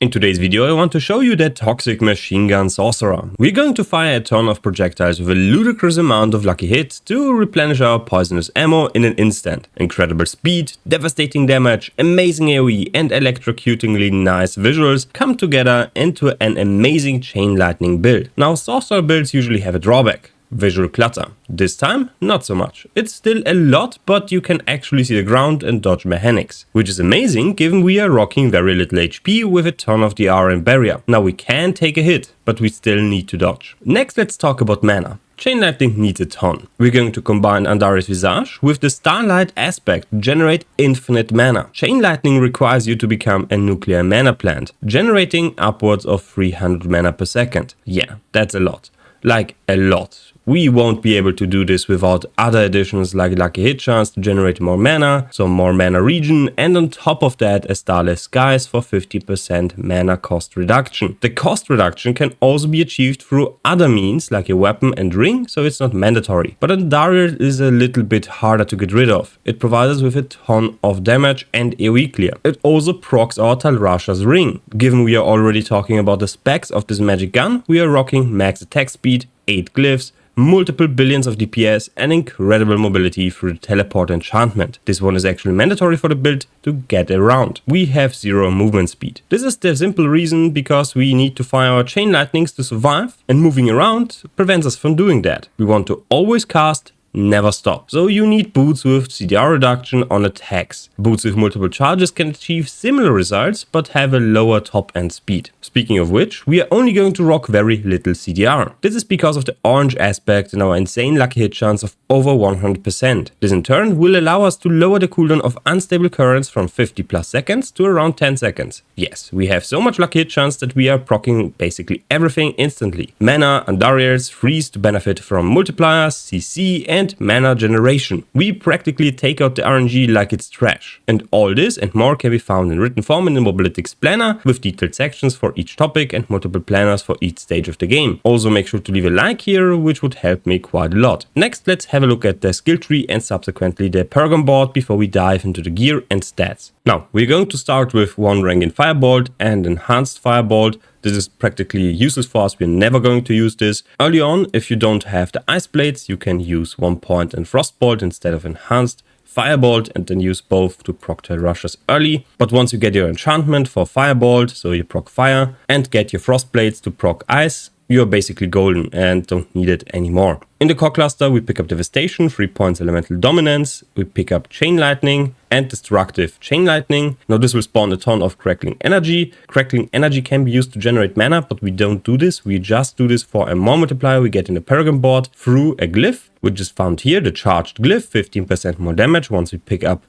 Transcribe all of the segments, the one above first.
In today's video I want to show you the toxic machine gun Sorcerer. We're going to fire a ton of projectiles with a ludicrous amount of lucky hits to replenish our poisonous ammo in an instant. Incredible speed, devastating damage, amazing AoE and electrocutingly nice visuals come together into an amazing chain lightning build. Now Sorcerer builds usually have a drawback. Visual clutter. This time, not so much. It's still a lot, but you can actually see the ground and dodge mechanics, which is amazing given we are rocking very little HP with a ton of DR and barrier. Now we can take a hit, but we still need to dodge. Next, let's talk about mana. Chain Lightning needs a ton. We're going to combine Andariel's Visage with the Starlight aspect to generate infinite mana. Chain Lightning requires you to become a nuclear mana plant, generating upwards of 300 mana per second. Yeah, that's a lot. Like a lot. We won't be able to do this without other additions like Lucky Hit Chance to generate more mana, some more mana regen, and on top of that a Starless Skies for 50% mana cost reduction. The cost reduction can also be achieved through other means like a weapon and ring, so it's not mandatory. But Andariel is a little bit harder to get rid of. It provides us with a ton of damage and AoE clear. It also procs our Tyraels ring. Given we are already talking about the specs of this magic gun, we are rocking max attack speed, 8 glyphs, multiple billions of DPS and incredible mobility through the teleport enchantment. This one is actually mandatory for the build to get around. We have 0 movement speed. This is the simple reason because we need to fire our chain lightnings to survive, and moving around prevents us from doing that. We want to always cast, never stop. So you need boots with CDR reduction on attacks. Boots with multiple charges can achieve similar results but have a lower top end speed. Speaking of which, we are only going to rock very little CDR. This is because of the orange aspect and our insane lucky hit chance of over 100%. This in turn will allow us to lower the cooldown of unstable currents from 50 plus seconds to around 10 seconds. Yes, we have so much lucky hit chance that we are proccing basically everything instantly. Mana, Andariels, freeze to benefit from multipliers, CC and mana generation. We practically take out the RNG like it's trash. And all this and more can be found in written form in the Mobalytics planner with detailed sections for each topic and multiple planners for each stage of the game. Also make sure to leave a like here, which would help me quite a lot. Next, let's have a look at the skill tree and subsequently the Paragon board before we dive into the gear and stats. Now, we're going to start with 1 rank in Firebolt and Enhanced Firebolt. This is practically useless for us, we're never going to use this. Early on, if you don't have the Ice Blades, you can use 1 point in Frostbolt instead of Enhanced Firebolt and then use both to proc Tyraels early. But once you get your enchantment for Firebolt, so you proc fire, and get your Frostblades to proc ice, you're basically golden and don't need it anymore. In the core cluster, we pick up Devastation, 3 points Elemental Dominance, we pick up Chain Lightning and Destructive Chain Lightning. Now this will spawn a ton of Crackling Energy. Crackling Energy can be used to generate mana, but we don't do this. We just do this for a more multiplier we get in the Paragon board through a glyph, which is found here, the Charged Glyph, 15% more damage once we pick up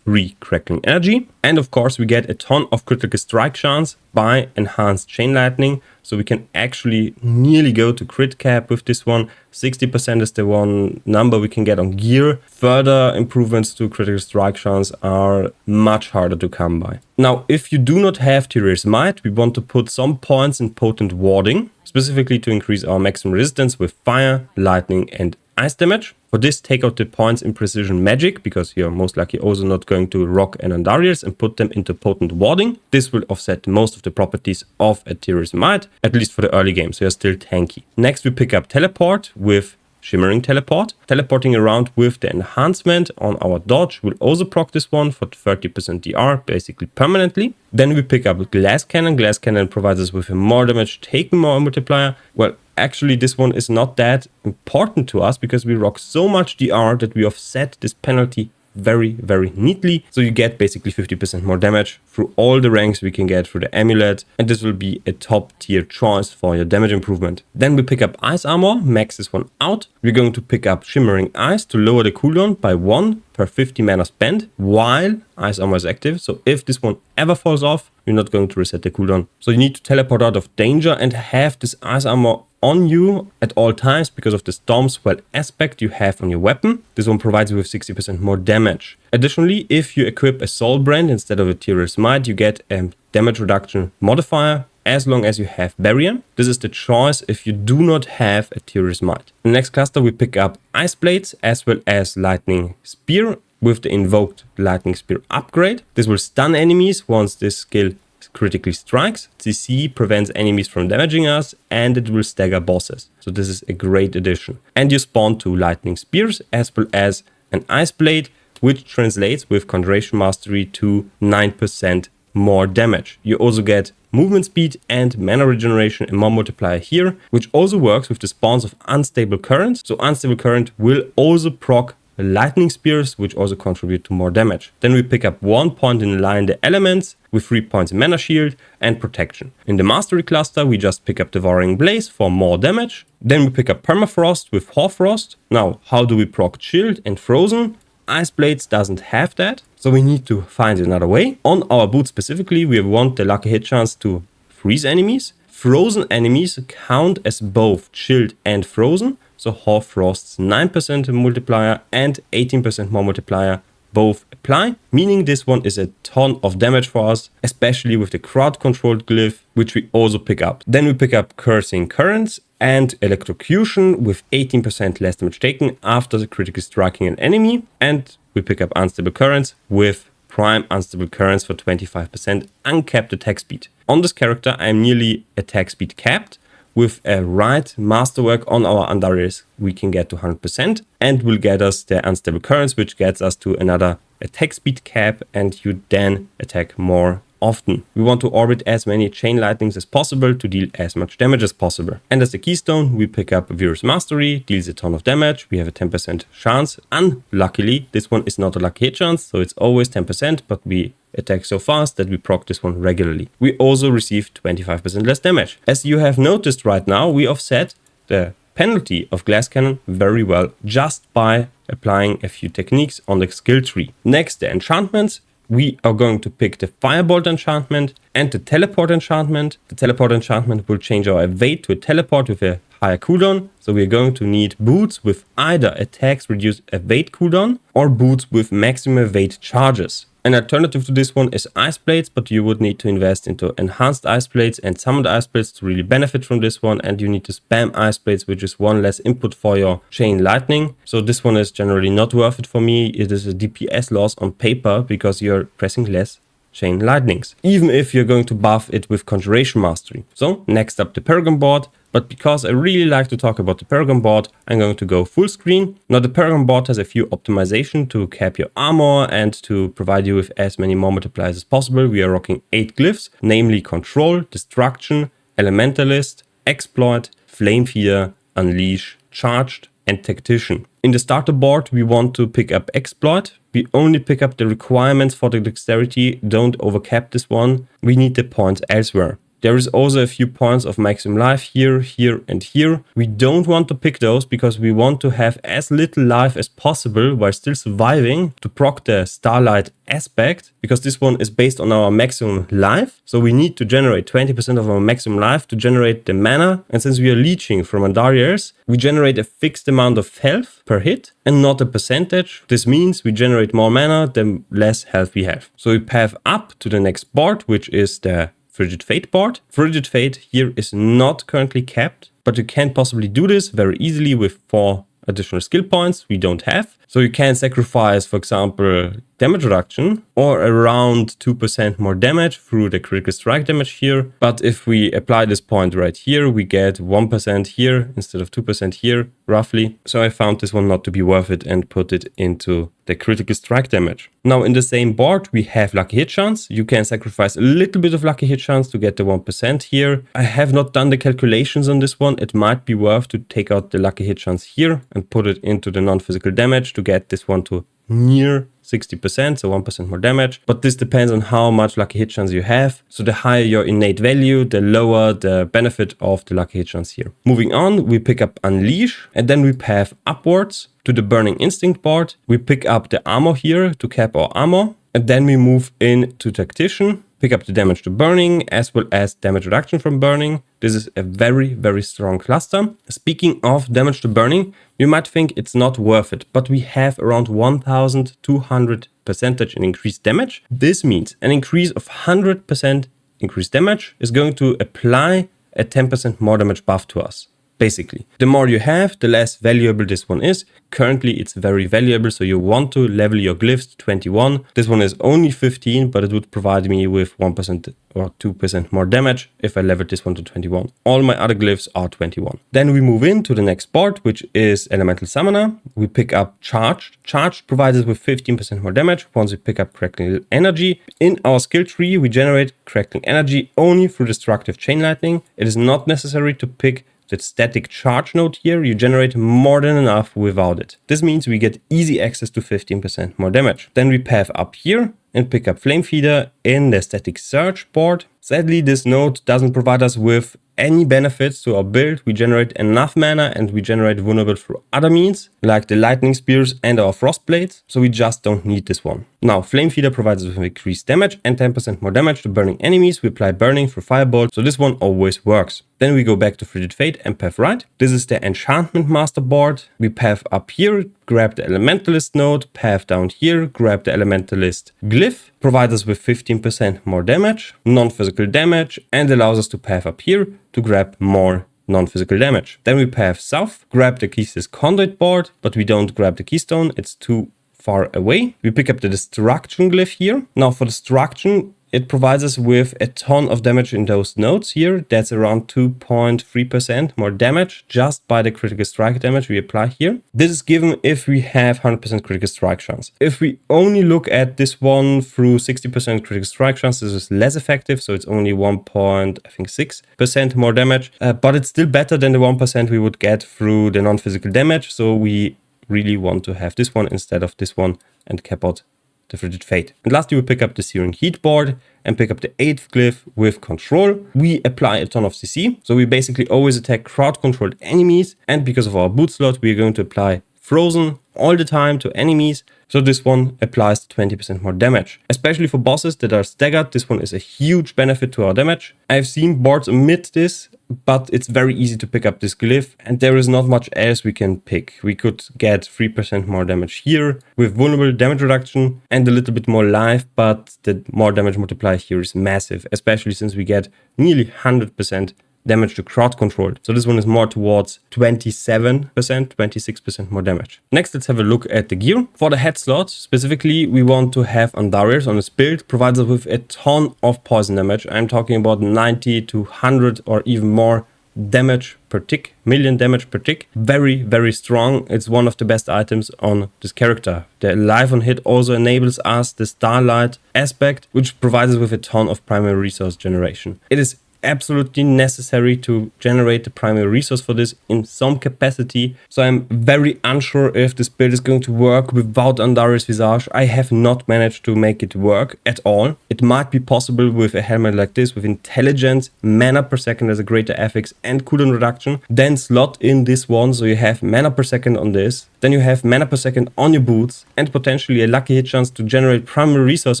Crackling Energy. And of course we get a ton of critical strike chance by Enhanced Chain Lightning, so we can actually nearly go to crit cap with this one. 60% is the one number we can get on gear. Further improvements to critical strike chance are much harder to come by. Now, if you do not have Tyraels Might, we want to put some points in Potent Warding, specifically to increase our maximum resistance with fire, lightning and ice damage. For this, take out the points in Precision Magic, because you're most likely also not going to rock an Andariels, and put them into Potent Warding. This will offset most of the properties of a Tyraels Might, at least for the early game, so you're still tanky. Next, we pick up Teleport with Shimmering Teleport. Teleporting around with the enhancement on our dodge will also proc this one for 30% DR, basically permanently. Then we pick up Glass Cannon. Glass Cannon provides us with a more damage taken more multiplier. Well, actually this one is not that important to us because we rock so much DR that we offset this penalty very neatly. So you get basically 50% more damage through all the ranks we can get through the amulet, and this will be a top tier choice for your damage improvement. Then we pick up Ice Armor, max this one out. We're going to pick up Shimmering Ice to lower the cooldown by 1 per 50 mana spent while Ice Armor is active. So if this one ever falls off, you're not going to reset the cooldown. So you need to teleport out of danger and have this Ice Armor on you at all times because of the Storm Swell aspect you have on your weapon. This one provides you with 60% more damage. Additionally, if you equip a Soul Brand instead of a Tyraels Might, you get a damage reduction modifier as long as you have Barrier. This is the choice if you do not have a Tyraels Might. In the next cluster, we pick up Ice Blades as well as Lightning Spear with the invoked Lightning Spear upgrade. This will stun enemies once this skill critically strikes. CC prevents enemies from damaging us, and it will stagger bosses. So this is a great addition. And you spawn 2 lightning spears as well as an ice blade, which translates with Conjuration Mastery to 9% more damage. You also get movement speed and mana regeneration and more multiplier here, which also works with the spawns of Unstable Current. So Unstable Current will also proc lightning spears, which also contribute to more damage. Then we pick up 1 point in Align the Elements with 3 points in Mana Shield and Protection. In the Mastery cluster, we just pick up Devouring Blaze for more damage. Then we pick up Permafrost with Hoarfrost. Now, how do we proc Shield and Frozen? Ice Blades doesn't have that, so we need to find another way. On our boot specifically, we want the lucky hit chance to freeze enemies. Frozen enemies count as both chilled and frozen, so Hoarfrost's 9% multiplier and 18% more multiplier both apply, meaning this one is a ton of damage for us, especially with the crowd controlled glyph, which we also pick up. Then we pick up Cursing Currents and Electrocution with 18% less damage taken after critically striking an enemy, and we pick up Unstable Currents with Prime Unstable Currents for 25% uncapped attack speed. On this character, I am nearly attack speed capped. With a right masterwork on our Andariels, we can get to 100% and will get us the Unstable Currents, which gets us to another attack speed cap, and you then attack more often. We want to orbit as many chain lightnings as possible to deal as much damage as possible. And as the keystone, we pick up Virus Mastery, deals a ton of damage. We have a 10% chance. Unluckily, this one is not a lucky hit chance, so it's always 10%, but we attack so fast that we proc this one regularly. We also receive 25% less damage. As you have noticed right now, we offset the penalty of Glass Cannon very well just by applying a few techniques on the skill tree. Next, the enchantments. We are going to pick the Firebolt enchantment and the Teleport enchantment. The Teleport enchantment will change our evade to a teleport with a higher cooldown. So we're going to need boots with either attacks reduce evade cooldown or boots with maximum evade charges. An alternative to this one is Ice Blades, but you would need to invest into enhanced Ice Blades and summoned Ice Blades to really benefit from this one, and you need to spam Ice Blades, which is 1 less input for your Chain Lightning. So this one is generally not worth it for me. It is a DPS loss on paper because you're pressing less Chain Lightnings, even if you're going to buff it with Conjuration Mastery. So next up, the Paragon board. But because I really like to talk about the Paragon board, I'm going to go full screen. Now the Paragon board has a few optimization to cap your armor and to provide you with as many more multipliers as possible. We are rocking 8 glyphs, namely Control, Destruction, Elementalist, Exploit, Flame Feeder, Unleash, Charged, and Tactician. In the starter board, we want to pick up Exploit. We only pick up the requirements for the dexterity. Don't overcap this one. We need the points elsewhere. There is also a few points of maximum life here, here, and here. We don't want to pick those because we want to have as little life as possible while still surviving to proc the Starlight aspect, because this one is based on our maximum life. So we need to generate 20% of our maximum life to generate the mana. And since we are leeching from Andariels, we generate a fixed amount of health per hit and not a percentage. This means we generate more mana the less health we have. So we path up to the next board, which is the Frigid Fate board. Frigid Fate here is not currently capped, but you can possibly do this very easily with 4 additional skill points we don't have. So you can sacrifice, for example, damage reduction or around 2% more damage through the critical strike damage here. But if we apply this point right here, we get 1% here instead of 2% here, roughly. So I found this one not to be worth it and put it into the critical strike damage. Now in the same board, we have lucky hit chance. You can sacrifice a little bit of lucky hit chance to get the 1% here. I have not done the calculations on this one. It might be worth to take out the lucky hit chance here and put it into the non-physical damage to get this one to near 60%, so 1% more damage. But this depends on how much lucky hit chance you have. So the higher your innate value, the lower the benefit of the lucky hit chance here. Moving on, we pick up Unleash, and then we path upwards to the Burning Instinct board. We pick up the armor here to cap our armor, and then we move into Tactician, pick up the damage to burning as well as damage reduction from burning. This is a very, very strong cluster. Speaking of damage to burning, you might think it's not worth it, but we have around 1200% in increased damage. This means an increase of 100% increased damage is going to apply a 10% more damage buff to us. basically. The more you have, the less valuable this one is. Currently, it's very valuable, so you want to level your glyphs to 21. This one is only 15, but it would provide me with 1% or 2% more damage if I leveled this one to 21. All my other glyphs are 21. Then we move into the next part, which is Elemental Summoner. We pick up Charged. Charged provides us with 15% more damage once we pick up Crackling Energy. In our skill tree, we generate Crackling Energy only through Destructive Chain Lightning. It is not necessary to pick the static charge node here. You generate more than enough without it. This means we get easy access to 15% more damage. Then we path up here and pick up Flame Feeder in the static surge board. Sadly, this node doesn't provide us with any benefits to our build. We generate enough mana and we generate vulnerable through other means, like the lightning spears and our frost blades, so we just don't need this one. Now, Flame Feeder provides us with increased damage and 10% more damage to burning enemies. We apply burning through Firebolt, so this one always works. Then we go back to Frigid Fate and path right. This is the Enchantment Master board. We path up here, grab the Elementalist node, path down here, grab the Elementalist glyph, provides us with 15% more damage, non-physical damage, and allows us to path up here to grab more non-physical damage. Then we path south, grab the Keystone Conduit board, but we don't grab the Keystone, it's too far away. We pick up the Destruction glyph here. Now for Destruction, it provides us with a ton of damage in those nodes here. That's around 2.3% more damage just by the critical strike damage we apply here. This is given if we have 100% critical strike chance. If we only look at this one through 60% critical strike chance, this is less effective. So it's only 1.6% more damage, but it's still better than the 1% we would get through the non-physical damage. So we really want to have this one instead of this one and cap out the Frigid Fate. And lastly, we pick up the Searing Heat board and pick up the 8th glyph with control. We apply a ton of CC, so we basically always attack crowd-controlled enemies, and because of our boot slot, we are going to apply Frozen all the time to enemies, so this one applies 20% more damage. Especially for bosses that are staggered, this one is a huge benefit to our damage. I've seen boards omit this, but it's very easy to pick up this glyph, and there is not much else we can pick. We could get 3% more damage here with vulnerable damage reduction and a little bit more life, but the more damage multiplier here is massive, especially since we get nearly 100% damage to crowd controlled. So this one is more towards 27%, 26% more damage. Next, let's have a look at the gear. For the head slot, specifically, we want to have Andariel on this build, provides us with a ton of poison damage. I'm talking about 90 to 100 or even more damage per tick, million damage per tick. Very, very strong. It's one of the best items on this character. The life on hit also enables us the Starlight aspect, which provides us with a ton of primary resource generation. It is absolutely necessary to generate the primary resource for this in some capacity. So I'm very unsure if this build is going to work without Andariel's Visage. I have not managed to make it work at all. It might be possible with a helmet like this with intelligence, mana per second as a greater affix and cooldown reduction. Then slot in this one so you have mana per second on this. Then you have mana per second on your boots and potentially a lucky hit chance to generate primary resource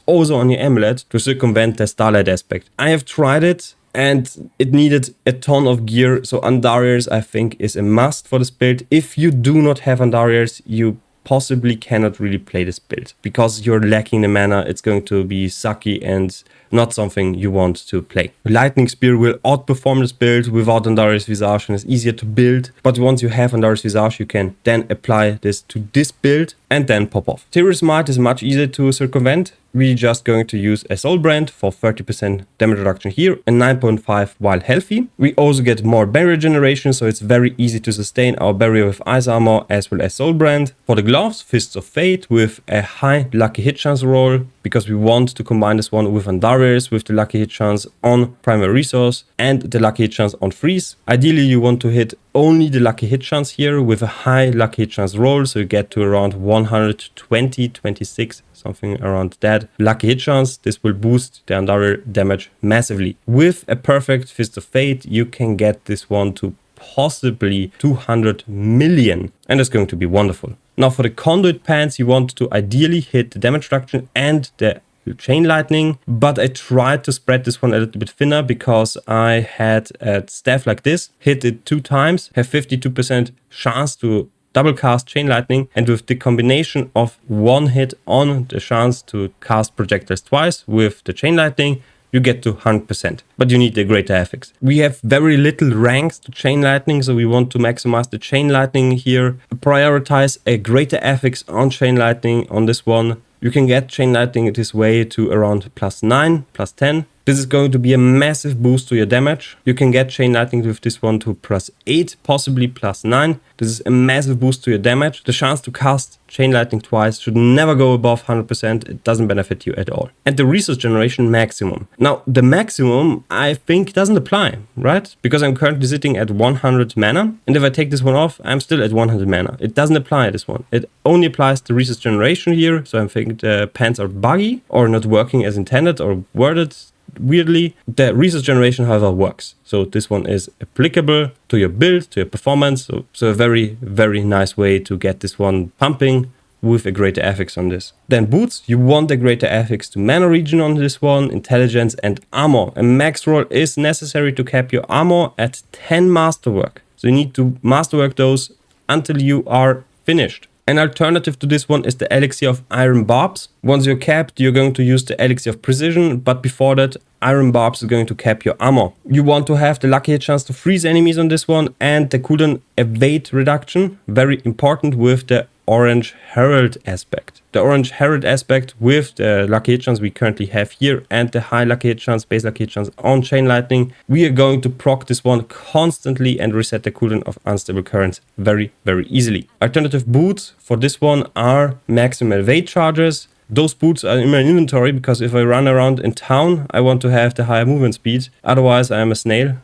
also on your amulet to circumvent the Starlight aspect. I have tried it, and it needed a ton of gear, so Andariel's I think is a must for this build. If you do not have Andariel's, you possibly cannot really play this build because you're lacking the mana. It's going to be sucky and not something you want to play. Lightning Spear will outperform this build without Andariel's Visage and is easier to build, but once you have Andariel's Visage, you can then apply this to this build and then pop off. Tyraels Might is much easier to circumvent. We're just going to use a Soul Brand for 30% damage reduction here and 9.5 while healthy. We also get more barrier generation, so it's very easy to sustain our barrier with Ice Armor as well as Soul Brand. For the gloves, Fists of Fate with a high lucky hit chance roll, because we want to combine this one with Andariel's with the lucky hit chance on primary resource and the lucky hit chance on freeze. Ideally, you want to hit only the lucky hit chance here with a high lucky hit chance roll, so you get to around 120, 26, something around that lucky hit chance. This will boost the Andariel damage massively. With a perfect Fist of Fate, you can get this one to possibly 200 million, and it's going to be wonderful. Now for the Conduit Pants, you want to ideally hit the damage reduction and the Chain Lightning, but I tried to spread this one a little bit thinner because I had a staff like this, hit it 2 times, have 52% chance to double cast Chain Lightning, and with the combination of 1 hit on the chance to cast projectiles twice with the Chain Lightning, you get to 100%, but you need a greater affix. We have very little ranks to chain lightning, so we want to maximize the chain lightning here. Prioritize a greater affix on chain lightning on this one. You can get chain lightning this way to around +9, +10. This is going to be a massive boost to your damage. You can get chain lightning with this one to +8, possibly +9. This is a massive boost to your damage. The chance to cast chain lightning twice should never go above 100%. It doesn't benefit you at all. And the resource generation maximum. Now, the maximum I think doesn't apply, right? Because I'm currently sitting at 100 mana. And if I take this one off, I'm still at 100 mana. It doesn't apply this one. It only applies to resource generation here. So I think the pants are buggy or not working as intended or worded weirdly. The resource generation, however, works. So this one is applicable to your build, to your performance. So a very, very nice way to get this one pumping with a greater affix on this. Then boots, you want a greater affix to mana regen on this one, intelligence and armor. A max roll is necessary to cap your armor at 10 masterwork. So you need to masterwork those until you are finished. An alternative to this one is the Elixir of Iron Barbs. Once you're capped, you're going to use the Elixir of Precision, but before that, Iron Barbs is going to cap your armor. You want to have the lucky hit chance to freeze enemies on this one, and the cooldown evade reduction, very important with the Orange Herald aspect. The Orange Herald aspect with the lucky hit chance we currently have here and the high lucky hit chance, base lucky hit chance on Chain Lightning, we are going to proc this one constantly and reset the cooldown of Unstable Currents very, very easily. Alternative boots for this one are maximum evade charges. Those boots are in my inventory because if I run around in town, I want to have the higher movement speed. Otherwise, I am a snail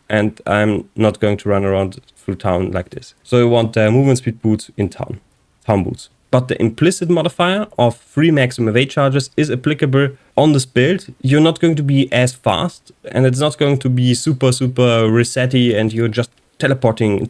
and I'm not going to run around through town like this. So I want the movement speed boots in town boots. But the implicit modifier of 3 maximum evade charges is applicable on this build. You're not going to be as fast and it's not going to be super resetty and you're just teleporting,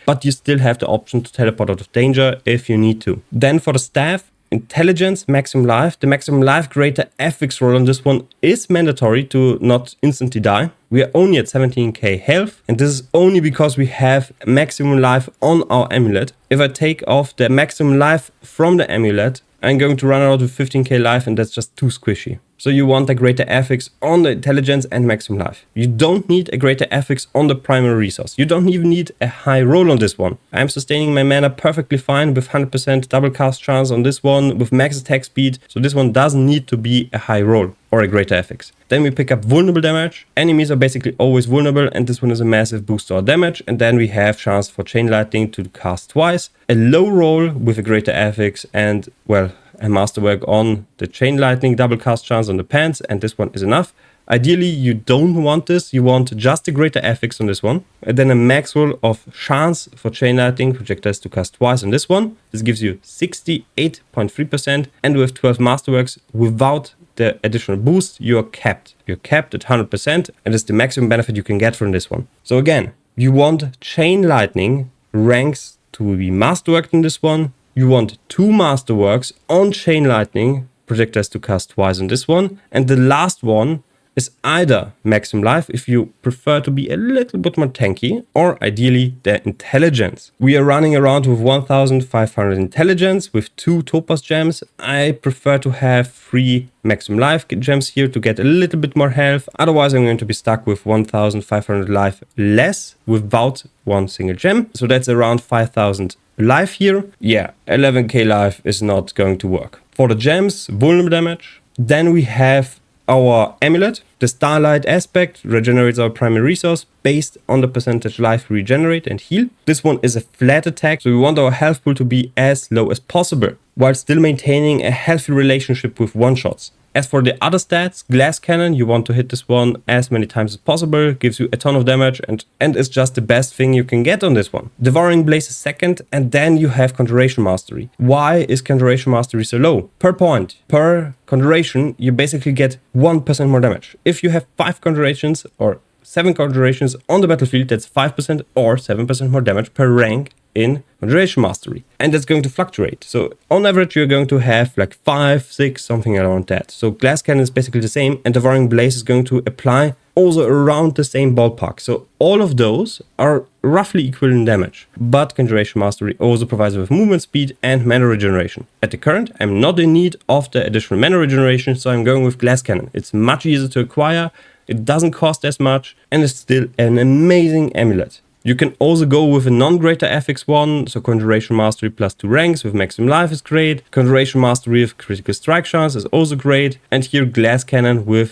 but you still have the option to teleport out of danger if you need to. Then for the staff, intelligence, maximum life. The maximum life greater affix roll on this one is mandatory to not instantly die. We are only at 17k health, and this is only because we have maximum life on our amulet. If I take off the maximum life from the amulet, I'm going to run out with 15k life, and that's just too squishy. So you want a greater affix on the intelligence and maximum life. You don't need a greater affix on the primary resource. You don't even need a high roll on this one. I'm sustaining my mana perfectly fine with 100% double cast chance on this one with max attack speed. So this one doesn't need to be a high roll or a greater affix. Then we pick up vulnerable damage. Enemies are basically always vulnerable and this one is a massive boost to our damage. And then we have chance for Chain Lightning to cast twice. A low roll with a greater affix and, well, a masterwork on the Chain Lightning, double cast chance on the pants, and this one is enough. Ideally, you don't want this. You want just a greater affix on this one. And then a max roll of chance for Chain Lightning projectiles to cast twice on this one. This gives you 68.3%. And with 12 masterworks, without the additional boost, you're capped. You're capped at 100%. And it's the maximum benefit you can get from this one. So again, you want Chain Lightning ranks to be masterworked in this one. You want 2 masterworks on Chain Lightning, projectiles to cast twice on this one. And the last one is either maximum life if you prefer to be a little bit more tanky, or ideally the intelligence. We are running around with 1500 intelligence with 2 topaz gems. I prefer to have 3 maximum life gems here to get a little bit more health. Otherwise I'm going to be stuck with 1500 life less without 1 single gem. So that's around 5000 life here. Yeah, 11k life is not going to work. For the gems, vulnerable damage. Then we have our amulet. The Starlight aspect regenerates our primary resource based on the percentage life we regenerate and heal. This one is a flat attack, so we want our health pool to be as low as possible, while still maintaining a healthy relationship with one-shots. As for the other stats, Glass Cannon, you want to hit this one as many times as possible, gives you a ton of damage and is just the best thing you can get on this one. Devouring Blaze is second, and then you have Conjuration Mastery. Why is Conjuration Mastery so low? Per point, per Conjuration, you basically get 1% more damage. If you have 5 Conjurations or 7 Conjurations on the battlefield, that's 5% or 7% more damage per rank in Conjuration Mastery, and that's going to fluctuate. So on average you're going to have like 5, 6, something around that. So Glass Cannon is basically the same, and Devouring Blaze is going to apply also around the same ballpark. So all of those are roughly equal in damage. But Conjuration Mastery also provides with movement speed and mana regeneration. At the current, I'm not in need of the additional mana regeneration, so I'm going with Glass Cannon. It's much easier to acquire, it doesn't cost as much, and it's still an amazing amulet. You can also go with a non-greater FX one, so Conjuration Mastery plus 2 ranks with maximum life is great. Conjuration Mastery with critical strike chance is also great. And here Glass Cannon with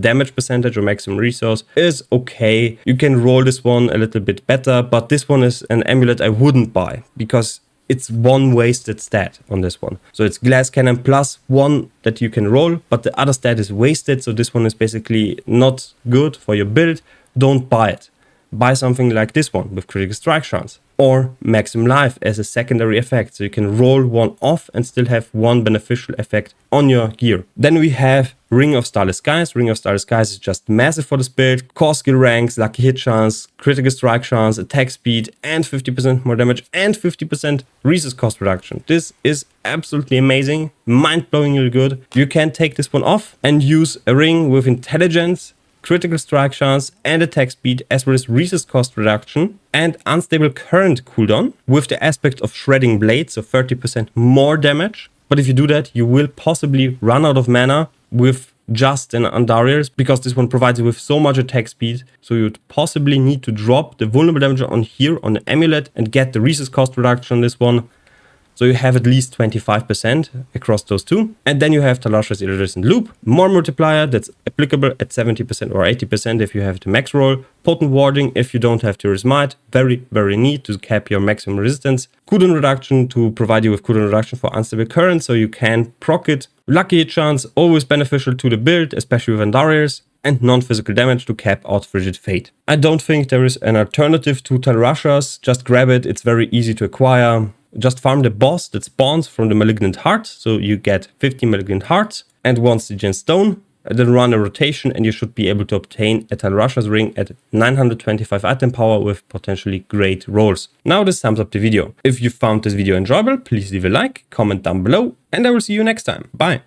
damage percentage or maximum resource is okay. You can roll this one a little bit better, but this one is an amulet I wouldn't buy because it's one wasted stat on this one. So it's Glass Cannon plus 1 that you can roll, but the other stat is wasted. So this one is basically not good for your build. Don't buy it. Buy something like this one with critical strike chance or maximum life as a secondary effect. So you can roll one off and still have one beneficial effect on your gear. Then we have Ring of Starless Skies. Ring of Starless Skies is just massive for this build. Core skill ranks, lucky hit chance, critical strike chance, attack speed, and 50% more damage and 50% resource cost reduction. This is absolutely amazing, mind-blowingly good. You can take this one off and use a ring with intelligence, critical strike chance and attack speed, as well as resource cost reduction and unstable current cooldown with the aspect of shredding blade, so 30% more damage. But if you do that, you will possibly run out of mana with just an Andariel, because this one provides you with so much attack speed, so you'd possibly need to drop the vulnerable damage on here on the amulet and get the resource cost reduction on this one. So you have at least 25% across those two. And then you have Talasha's Iridescent Loop, more multiplier that's applicable at 70% or 80% if you have the max roll. Potent Warding if you don't have Tyraels Might, very neat to cap your maximum resistance. Cooldown reduction to provide you with cooldown reduction for unstable current, so you can proc it. Lucky hit chance, always beneficial to the build, especially with Andariels. And non-physical damage to cap out Frigid Fate. I don't think there is an alternative to Talasha's, just grab it, it's very easy to acquire. Just farm the boss that spawns from the Malignant Heart, so you get 50 Malignant Hearts and 1 Stygian Stone, and then run a rotation and you should be able to obtain a Talasha's ring at 925 item power with potentially great rolls. Now this sums up the video. If you found this video enjoyable, please leave a like, comment down below, and I will see you next time. Bye!